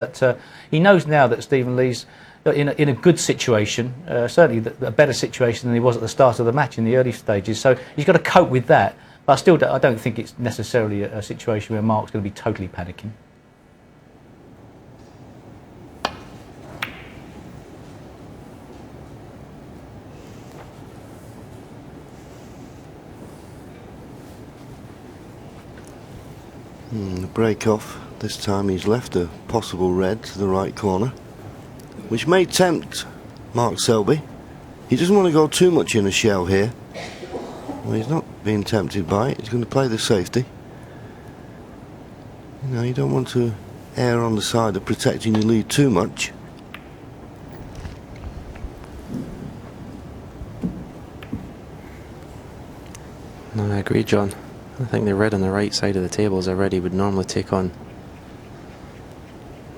But he knows now that Stephen Lee's in a good situation, certainly a better situation than he was at the start of the match in the early stages. So he's got to cope with that. But I don't think it's necessarily a situation where Mark's going to be totally panicking. The break off. This time he's left a possible red to the right corner, which may tempt Mark Selby. He doesn't want to go too much in a shell here. Well, he's not being tempted by it. He's going to play the safety. You know, you don't want to err on the side of protecting your lead too much. No, I agree, John. I think the red on the right side of the table is already would normally take on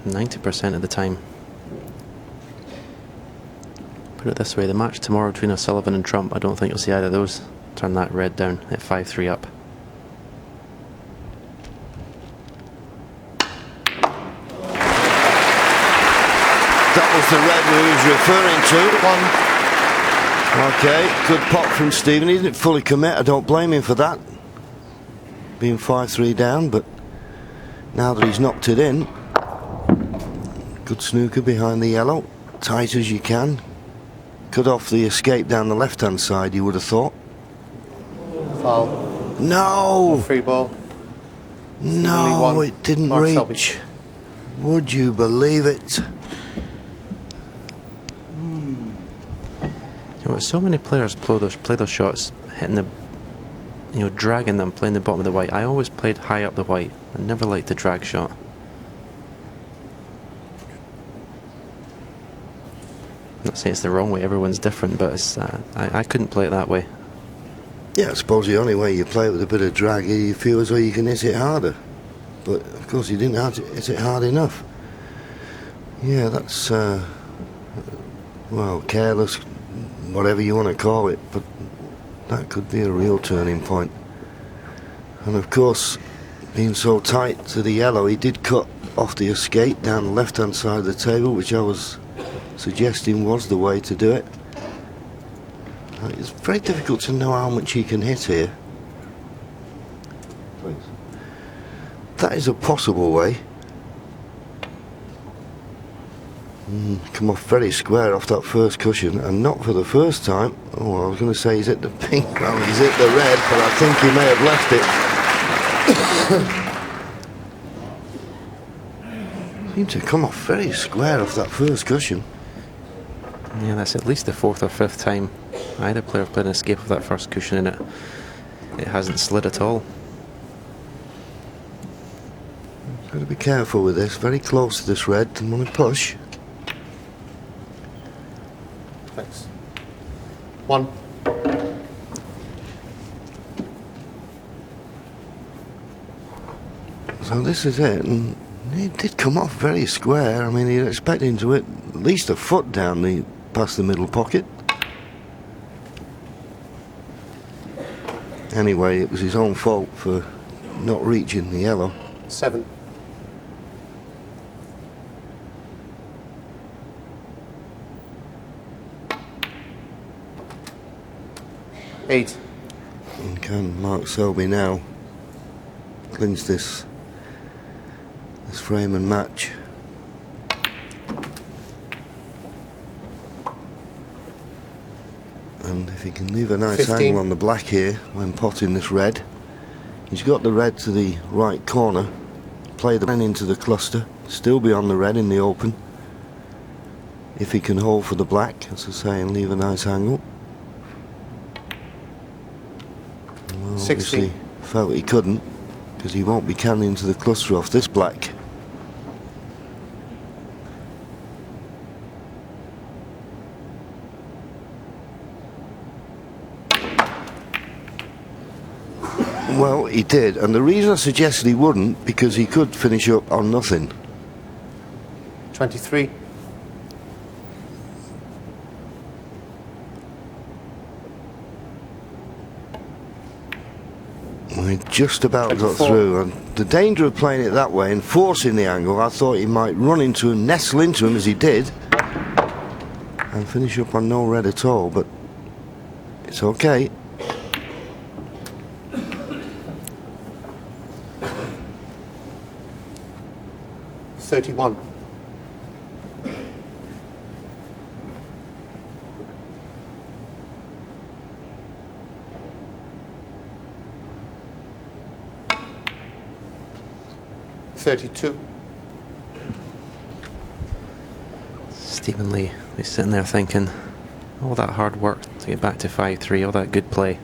90% of the time. Put it this way, the match tomorrow between O'Sullivan and Trump, I don't think you'll see either of those turn that red down at 5-3 up. That was the red we was referring to. Okay, good pop from Stephen. He didn't fully commit. I don't blame him for that. Being 5-3 down, but now that he's knocked it in, good snooker behind the yellow. Tight as you can. Cut off the escape down the left-hand side, you would have thought. Foul. No! Free ball. No, it didn't Mark reach. Selby. Would you believe it? You know, so many players play those shots, hitting the, you know, dragging them, playing the bottom of the white. I always played high up the white. I never liked the drag shot. I'm not saying it's the wrong way, everyone's different, but it's, I couldn't play it that way. Yeah, I suppose the only way you play it with a bit of drag is you feel as though you can hit it harder. But, of course, you didn't hit it hard enough. Yeah, that's, well, careless, whatever you want to call it, but that could be a real turning point. And, of course, being so tight to the yellow, he did cut off the escape down the left-hand side of the table, which I was suggesting was the way to do it. It's very difficult to know how much he can hit here. Please. That is a possible way. Come off very square off that first cushion, and not for the first time. Oh, I was going to say he's hit the pink, well, he's hit the red, but I think he may have left it. Seemed to come off very square off that first cushion. Yeah, that's at least the fourth or fifth time either player played an escape of that first cushion, and it hasn't slid at all. Got to be careful with this. Very close to this red. Don't want to push. Thanks. 1. So this is it, and it did come off very square. I mean, you'd expect him to hit at least a foot down past the middle pocket. Anyway, it was his own fault for not reaching the yellow. 7. 8. And can Mark Selby now clinch this frame and match? And if he can leave a nice 15. angle on the black here when potting this red, he's got the red to the right corner, play the pen into the cluster, still be on the red in the open. If he can hold for the black, as I say, and leave a nice angle. Well, 16. obviously felt he couldn't, because he won't be canning into the cluster off this black. Well, he did, and the reason I suggested he wouldn't, because he could finish up on nothing. 23. He just about got 24. through, and the danger of playing it that way and forcing the angle, I thought he might run into him, nestle into him as he did, and finish up on no red at all, but it's okay. $31. $32. Stephen Lee is sitting there thinking, all that hard work to get back to 5-3, all that good play,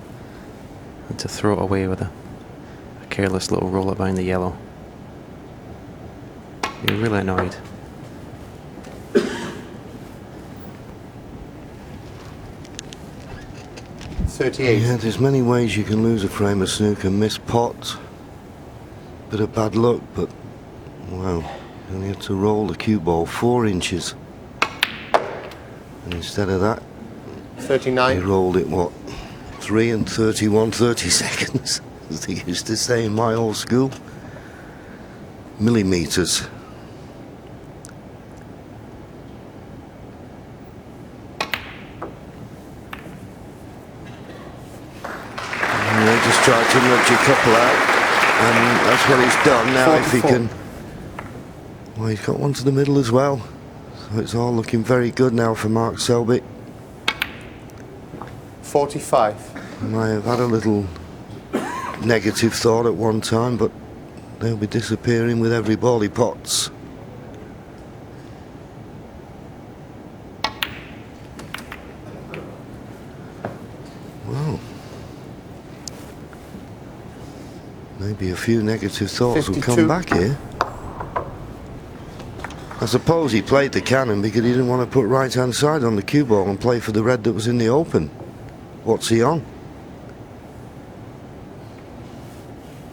and to throw it away with a careless little roller behind the yellow. You're really annoyed. $38. Yeah, there's many ways you can lose a frame of snooker. Miss pot, bit of bad luck, but wow, you only had to roll the cue ball 4 inches, and instead of that, he 39. rolled it what, 3 and 30 seconds, as they used to say in my old school. Millimeters. Just tried to nudge a couple out, and that's what he's done. Now if he 44. can, well, he's got one to the middle as well, so it's all looking very good now for Mark Selby. 45. He might have had a little negative thought at one time, but they'll be disappearing with every ball he pots. Well, maybe a few negative thoughts will 52. come back here. I suppose he played the cannon because he didn't want to put right hand side on the cue ball and play for the red that was in the open. What's he on?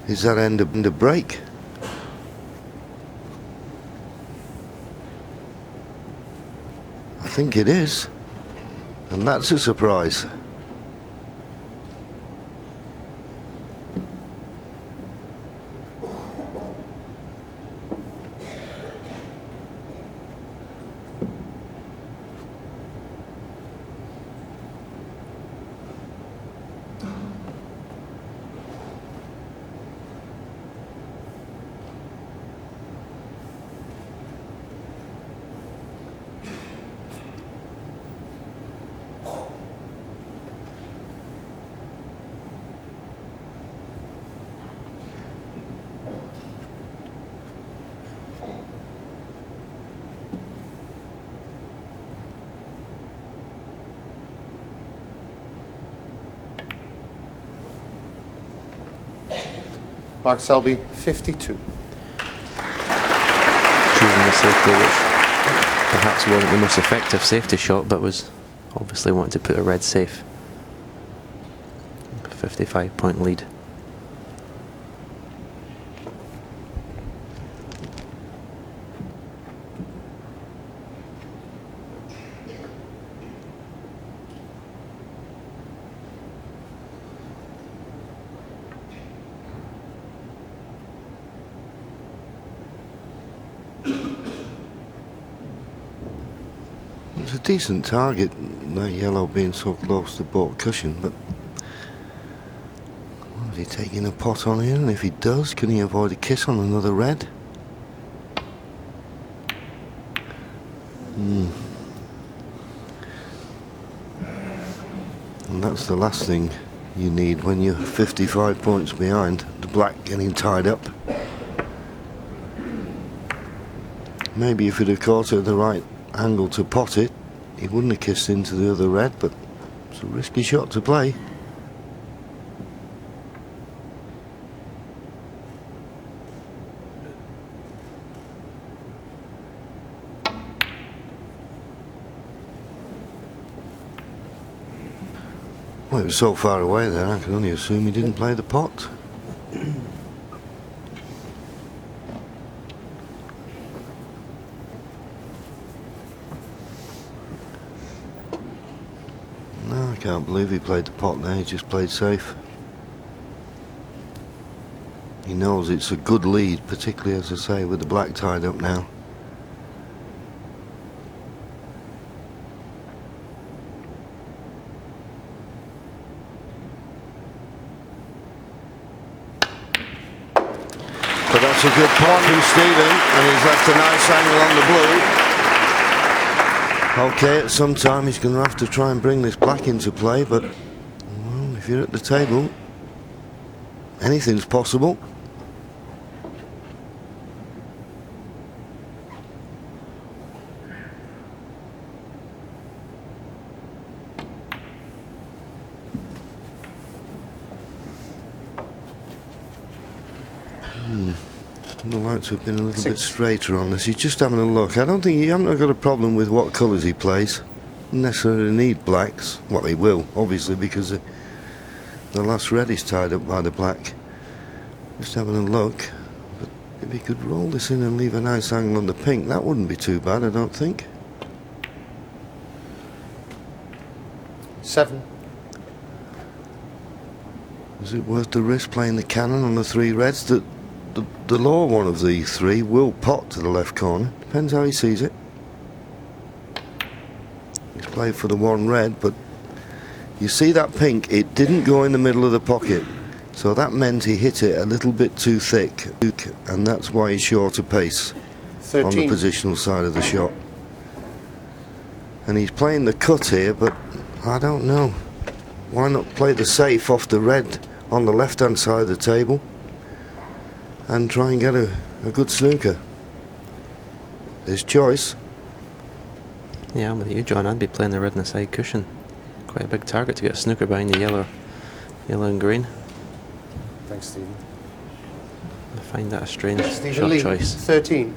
Is that end of break? I think it is, and that's a surprise. Mark Selby, 52. Choosing the safety, which perhaps wasn't the most effective safety shot, but was obviously wanting to put a red safe. 55-point lead. It's a decent target, that yellow being so close to the baulk cushion, but well, is he taking a pot on here? And if he does, can he avoid a kiss on another red? And that's the last thing you need when you're 55 points behind, the black getting tied up. Maybe if he'd have caught it at the right angle to pot it, he wouldn't have kissed into the other red, but it's a risky shot to play. Well, it was so far away there, I can only assume he didn't play the pot. No, I can't believe he played the pot there, he just played safe. He knows it's a good lead, particularly, as I say, with the black tied up now. But that's a good pot from Stephen, and he's left a nice angle on the blue. Okay, at some time he's going to have to try and bring this black into play, but well, if you're at the table, anything's possible. I'd like to have been a little bit straighter on this. He's just having a look. I don't think he hasn't got a problem with what colours he plays. Doesn't necessarily need blacks. Well, he will, obviously, because the last red is tied up by the black. Just having a look. But if he could roll this in and leave a nice angle on the pink, that wouldn't be too bad, I don't think. 7. Is it worth the risk playing the cannon on the 3 reds? The lower one of the 3 will pot to the left corner. Depends how he sees it. He's played for the 1 red, but you see that pink, it didn't go in the middle of the pocket. So that meant he hit it a little bit too thick, and that's why he's short of pace 13. on the positional side of the shot. And he's playing the cut here, but I don't know. Why not play the safe off the red on the left-hand side of the table and try and get a good snooker? His choice. Yeah, I'm with you, John. I'd be playing the red on the side cushion. Quite a big target to get a snooker behind the yellow and green. Thanks, Stephen. I find that a strange Stephen shot Lee, choice. 13.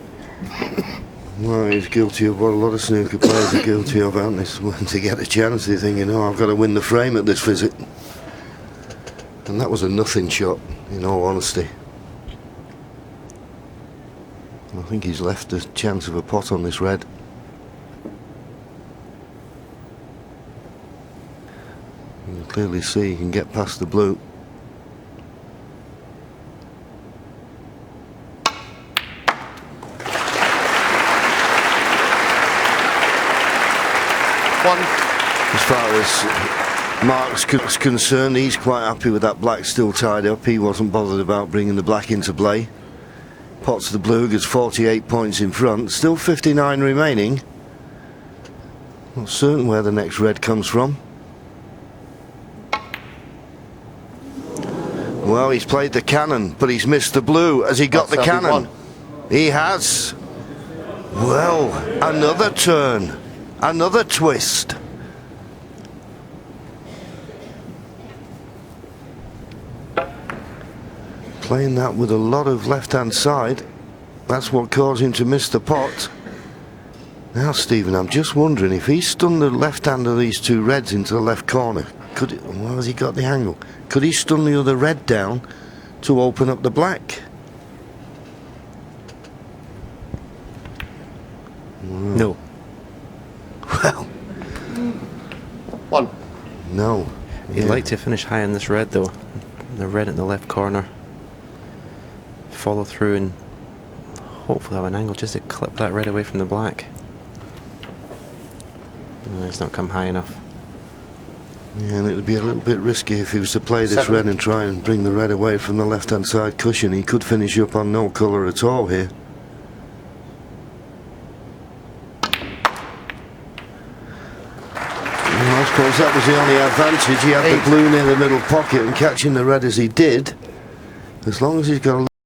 Well, he's guilty of what a lot of snooker players are guilty of, aren't they? When to get a chance, they think, you know, I've got to win the frame at this visit. And that was a nothing shot, in all honesty. I think he's left a chance of a pot on this red. You can clearly see he can get past the blue. As far as Mark's concerned, he's quite happy with that black still tied up. He wasn't bothered about bringing the black into play. Pots the blue, gets 48 points in front. Still 59 remaining. Not certain where the next red comes from. Well, he's played the cannon, but he's missed the blue. Has he got the cannon? He has. Well, another turn. Another twist. Playing that with a lot of left-hand side. That's what caused him to miss the pot. Now, Stephen, I'm just wondering if he stun the left hand of these 2 reds into the left corner. Could it, well, has he got the angle? Could he stun the other red down to open up the black? No. Well, 1. no. He'd like to finish high on this red though. The red in the left corner. Follow through and hopefully have an angle just to clip that red away from the black. No, it's not come high enough. Yeah, and it would be a little bit risky if he was to play this 7. red and try and bring the red away from the left-hand side cushion. He could finish up on no colour at all here. Well, I suppose that was the only advantage. He had 8. the blue near the middle pocket, and catching the red as he did, as long as he's got a